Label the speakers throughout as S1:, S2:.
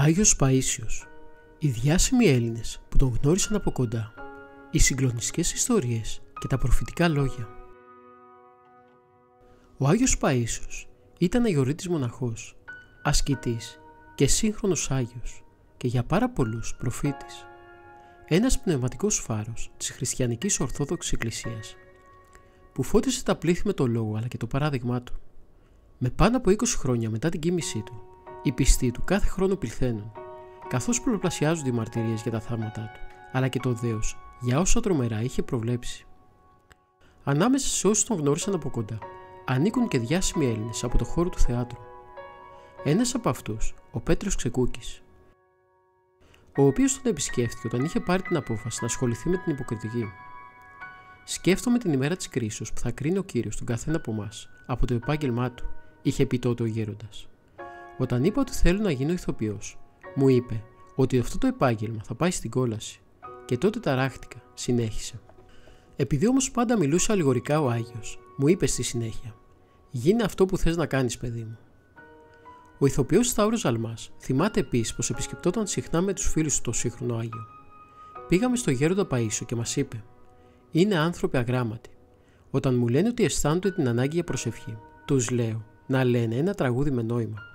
S1: Άγιος Παΐσιος, οι διάσημοι Έλληνες που τον γνώρισαν από κοντά, οι συγκλονιστικές ιστορίες και τα προφητικά λόγια. Ο Άγιος Παΐσιος ήταν αγιορείτης μοναχός, ασκητής και σύγχρονος Άγιος και για πάρα πολλούς προφήτης. Ένας πνευματικός φάρος της χριστιανικής Ορθόδοξης Εκκλησίας που φώτισε τα πλήθη με το λόγο αλλά και το παράδειγμά του. Με πάνω από 20 χρόνια μετά την κοίμησή του, οι πιστοί του κάθε χρόνο πληθαίνουν, καθώς πολλαπλασιάζονται οι μαρτυρίες για τα θαύματά του, αλλά και το δέος για όσα τρομερά είχε προβλέψει. Ανάμεσα σε όσους τον γνώρισαν από κοντά, ανήκουν και διάσημοι Έλληνες από το χώρο του θεάτρου. Ένας από αυτούς, ο Πέτρος Ξεκούκης, ο οποίος τον επισκέφθηκε όταν είχε πάρει την απόφαση να ασχοληθεί με την υποκριτική. «Σκέφτομαι την ημέρα της κρίσεως που θα κρίνει ο Κύριος τον καθένα από εμάς από το επάγγελμά του», είχε πει τότε ο γέροντας. «Όταν είπα ότι θέλω να γίνω ηθοποιός, μου είπε ότι αυτό το επάγγελμα θα πάει στην κόλαση. Και τότε ταράχτηκα», συνέχισε. Επειδή όμως πάντα μιλούσε αλληγορικά ο Άγιος, μου είπε στη συνέχεια: «Γίνε αυτό που θες να κάνεις, παιδί μου». Ο ηθοποιός Σταύρος Ζαλμάς θυμάται επίσης πως επισκεπτόταν συχνά με τους φίλους του το σύγχρονο Άγιο. «Πήγαμε στο γέροντα Παΐσιο και μας είπε: Είναι άνθρωποι αγράμματοι. Όταν μου λένε ότι αισθάνονται την ανάγκη για προσευχή, τους λέω να λένε ένα τραγούδι με νόημα».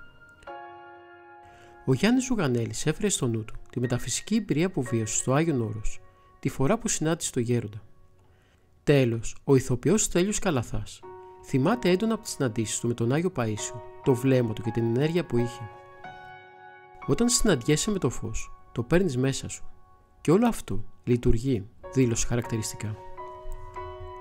S1: Ο Γιάννης Ζουγανέλης έφερε στο νου του τη μεταφυσική εμπειρία που βίωσε στο Άγιον Όρος τη φορά που συνάντησε τον γέροντα. Τέλος, ο ηθοποιός Στέλιος Καλαθάς θυμάται έντονα από τις συναντήσεις του με τον Άγιο Παΐσιο το βλέμμα του και την ενέργεια που είχε. «Όταν συναντιέσαι με το φως, το παίρνεις μέσα σου και όλο αυτό λειτουργεί», δήλωσε χαρακτηριστικά.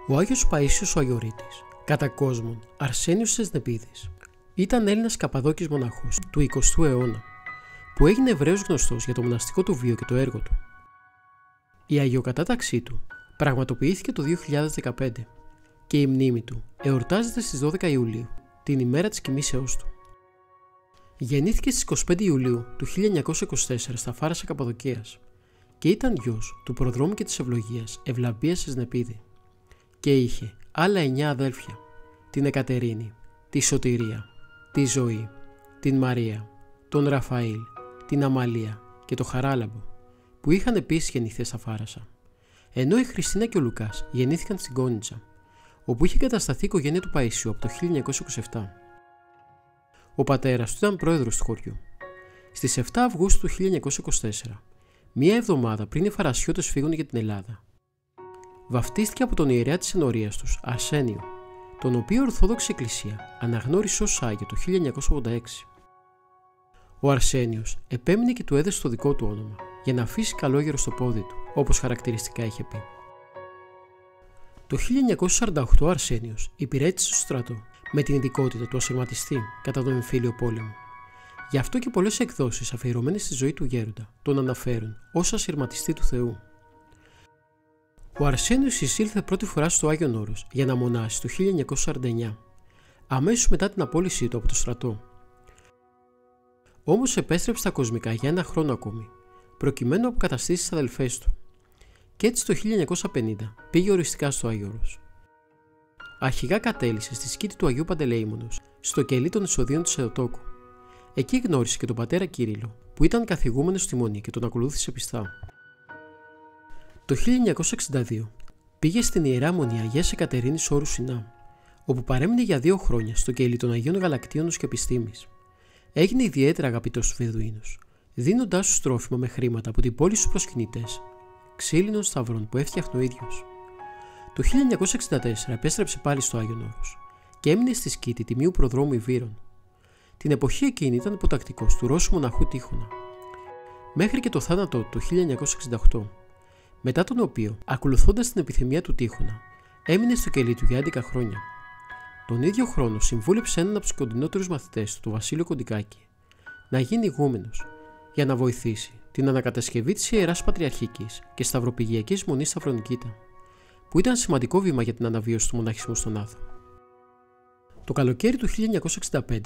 S1: Ο Άγιος Παΐσιος ο Αγιορείτης, κατά κόσμον Αρσένιος Θεσνεπίδης, ήταν Έλληνας Καπαδόκης μοναχός του 20ου αιώνα, που έγινε ευρέως γνωστός για το μοναστικό του βίο και το έργο του. Η αγιοκατάταξή του πραγματοποιήθηκε το 2015 και η μνήμη του εορτάζεται στις 12 Ιουλίου, την ημέρα της κοιμήσεώς του. Γεννήθηκε στις 25 Ιουλίου του 1924 στα Φάρασα Καπαδοκίας και ήταν γιος του προδρόμου και της ευλογίας Ευλαμπίας Θεσνεπίδη και είχε άλλα 9 αδέλφια: την Εκατερίνη, τη Σωτηρία, τη Ζωή, την Μαρία, τον Ραφαήλ, την Αμαλία και το Χαράλαμπο, που είχαν επίσης γεννηθεί στα Φάρασα, ενώ η Χριστίνα και ο Λουκάς γεννήθηκαν στην Κόνιτσα, όπου είχε κατασταθεί η οικογένεια του Παΐσιου από το 1927. Ο πατέρας του ήταν πρόεδρος του χωριού. Στις 7 Αυγούστου του 1924, μία εβδομάδα πριν οι Φαρασιώτες φύγουν για την Ελλάδα, βαφτίστηκε από τον ιερέα της ενορίας τους, Αρσένιο, τον οποίο η Ορθόδοξη Εκκλησία αναγνώρισε ως Άγιο το 1986. Ο Αρσένιος επέμεινε και του έδεσε το δικό του όνομα για να αφήσει καλόγερο στο πόδι του, όπως χαρακτηριστικά είχε πει. Το 1948 ο Αρσένιος υπηρέτησε στο στρατό με την ειδικότητα του ασυρματιστή κατά τον εμφύλιο πόλεμο. Γι' αυτό και πολλές εκδόσεις αφιερωμένες στη ζωή του γέροντα τον αναφέρουν ως ασυρματιστή του Θεού. Ο Αρσένιος εισήλθε πρώτη φορά στο Άγιον Όρος για να μονάσει το 1949, αμέσως μετά την απόλυσή του από το στρατό. Όμως επέστρεψε στα κοσμικά για ένα χρόνο ακόμη, προκειμένου να αποκαταστήσει τις αδελφές του, και έτσι το 1950 πήγε οριστικά στο Άγιο Όρος. Αρχικά κατέλησε στη σκήτη του Αγίου Παντελεήμονος, στο κελί των εισοδείων της Θεοτόκου. Εκεί γνώρισε και τον πατέρα Κύριλλο, που ήταν καθηγούμενος στη Μονή και τον ακολούθησε πιστά. Το 1962 πήγε στην Ιερά Μονή Αγίας Εκατερίνης Όρου Σινά, όπου παρέμεινε για 2 χρόνια στο κελί των Αγίων Γαλακτίωνος και Επιστήμης. Έγινε ιδιαίτερα αγαπητός στους Βεδουίνους, δίνοντάς τους τρόφιμα με χρήματα από την πόλη στους προσκυνητές, ξύλινων σταυρών που έφτιαχνε ο ίδιος. Το 1964 επέστρεψε πάλι στο Άγιον Όρος και έμεινε στη σκήτη τιμίου προδρόμου Ιβύρων. Την εποχή εκείνη ήταν υποτακτικός του Ρώσου μοναχού Τίχωνα, μέχρι και το θάνατό του το 1968, μετά τον οποίο, ακολουθώντας την επιθυμία του Τίχωνα, έμεινε στο κελί του για 11 χρόνια. Τον ίδιο χρόνο συμβούλεψε έναν από τους κοντινότερους μαθητές του, τον Βασίλειο Κοντικάκη, να γίνει ηγούμενος για να βοηθήσει την ανακατασκευή της Ιεράς Πατριαρχικής και Σταυροπηγιακής Μονής Σταυρονικήτα, που ήταν σημαντικό βήμα για την αναβίωση του μοναχισμού στον Άθο. Το καλοκαίρι του 1965,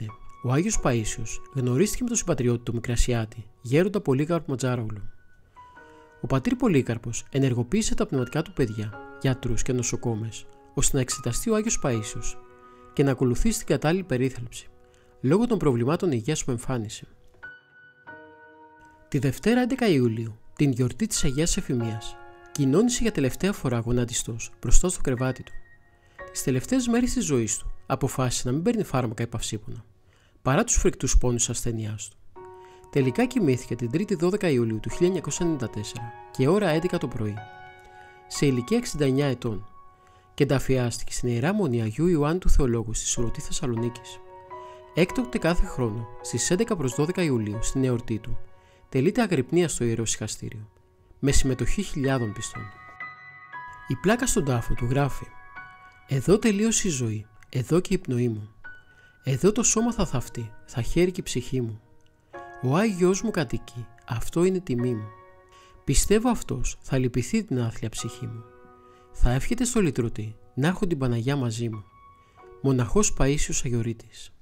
S1: ο Άγιος Παΐσιος γνωρίστηκε με τον συμπατριώτη του Μικρασιάτη, γέροντα Πολύκαρπο Ματζάρογλου. Ο πατήρ Πολύκαρπος ενεργοποίησε τα πνευματικά του παιδιά, γιατρούς και νοσοκόμες, ώστε να εξεταστεί ο Άγιος Παΐσιος και να ακολουθήσει την κατάλληλη περίθαλψη, λόγω των προβλημάτων υγείας που εμφάνισε. Τη Δευτέρα 11 Ιουλίου, την γιορτή της Αγίας Εφημίας, κοινώνησε για τελευταία φορά γονάτιστος μπροστά στο κρεβάτι του. Τις τελευταίες μέρες της ζωής του αποφάσισε να μην παίρνει φάρμακα ή παυσίπονα, παρά τους φρικτούς πόνους της ασθενειάς του. Τελικά κοιμήθηκε την 3η 12 Ιουλίου του 1994 και ώρα 11 το πρωί, σε ηλικία 69 ετών, και ενταφιάστηκε στην Ιερά Μονή Αγίου Ιωάννου του Θεολόγου στη Σουρωτή Θεσσαλονίκης. Έκτοτε κάθε χρόνο στις 11 προς 12 Ιουλίου, στην εορτή του, τελείται αγρυπνία στο Ιερό Συχαστήριο, με συμμετοχή χιλιάδων πιστών. Η πλάκα στον τάφο του γράφει: «Εδώ τελείωσε η ζωή, εδώ και η πνοή μου. Εδώ το σώμα θα θαυτεί, θα χαίρει και η ψυχή μου. Ο Άγιος μου κατοικεί, αυτό είναι τιμή μου. Πιστεύω αυτός θα λυπηθεί την άθλια ψυχή μου. Θα εύχεται στο λυτρωτή να έχω την Παναγιά μαζί μου. Μοναχός Παΐσιος Αγιορείτης».